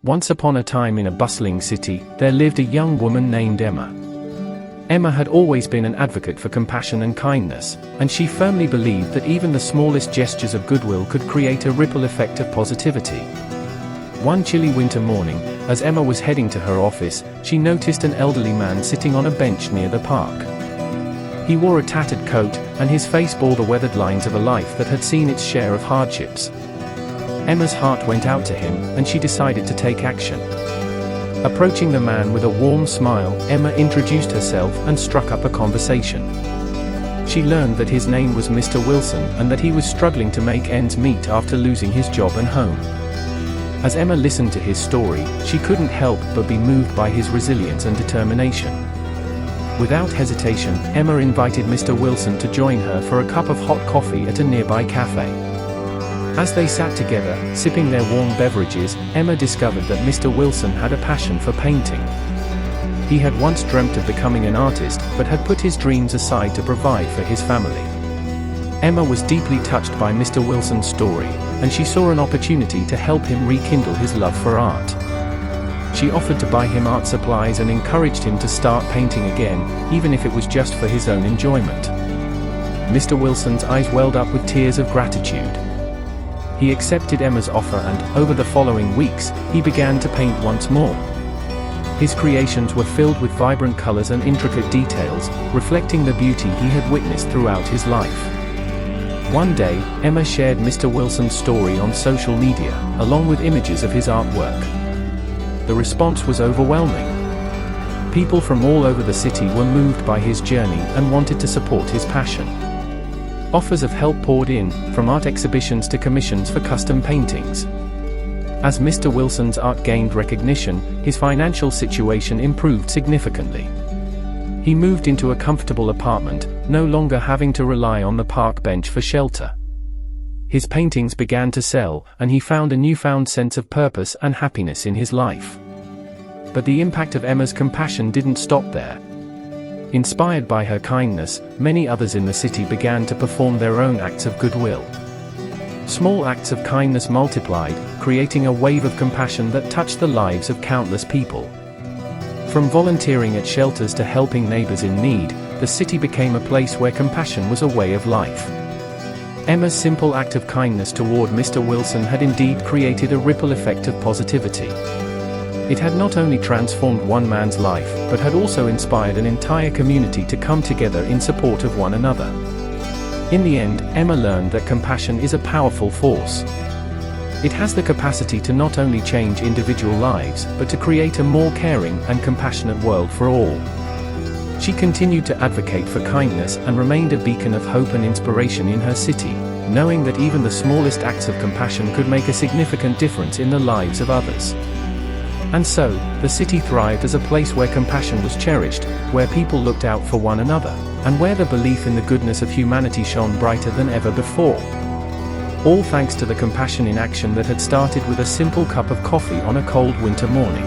Once upon a time in a bustling city, there lived a young woman named Emma. Emma had always been an advocate for compassion and kindness, and she firmly believed that even the smallest gestures of goodwill could create a ripple effect of positivity. One chilly winter morning, as Emma was heading to her office, she noticed an elderly man sitting on a bench near the park. He wore a tattered coat, and his face bore the weathered lines of a life that had seen its share of hardships. Emma's heart went out to him, and she decided to take action. Approaching the man with a warm smile, Emma introduced herself and struck up a conversation. She learned that his name was Mr. Wilson and that he was struggling to make ends meet after losing his job and home. As Emma listened to his story, she couldn't help but be moved by his resilience and determination. Without hesitation, Emma invited Mr. Wilson to join her for a cup of hot coffee at a nearby cafe. As they sat together, sipping their warm beverages, Emma discovered that Mr. Wilson had a passion for painting. He had once dreamt of becoming an artist, but had put his dreams aside to provide for his family. Emma was deeply touched by Mr. Wilson's story, and she saw an opportunity to help him rekindle his love for art. She offered to buy him art supplies and encouraged him to start painting again, even if it was just for his own enjoyment. Mr. Wilson's eyes welled up with tears of gratitude. He accepted Emma's offer and, over the following weeks, he began to paint once more. His creations were filled with vibrant colors and intricate details, reflecting the beauty he had witnessed throughout his life. One day, Emma shared Mr. Wilson's story on social media, along with images of his artwork. The response was overwhelming. People from all over the city were moved by his journey and wanted to support his passion. Offers of help poured in, from art exhibitions to commissions for custom paintings. As Mr. Wilson's art gained recognition, his financial situation improved significantly. He moved into a comfortable apartment, no longer having to rely on the park bench for shelter. His paintings began to sell, and he found a newfound sense of purpose and happiness in his life. But the impact of Emma's compassion didn't stop there. Inspired by her kindness, many others in the city began to perform their own acts of goodwill. Small acts of kindness multiplied, creating a wave of compassion that touched the lives of countless people. From volunteering at shelters to helping neighbors in need, the city became a place where compassion was a way of life. Emma's simple act of kindness toward Mr. Wilson had indeed created a ripple effect of positivity. It had not only transformed one man's life, but had also inspired an entire community to come together in support of one another. In the end, Emma learned that compassion is a powerful force. It has the capacity to not only change individual lives, but to create a more caring and compassionate world for all. She continued to advocate for kindness and remained a beacon of hope and inspiration in her city, knowing that even the smallest acts of compassion could make a significant difference in the lives of others. And so, the city thrived as a place where compassion was cherished, where people looked out for one another, and where the belief in the goodness of humanity shone brighter than ever before. All thanks to the compassion in action that had started with a simple cup of coffee on a cold winter morning.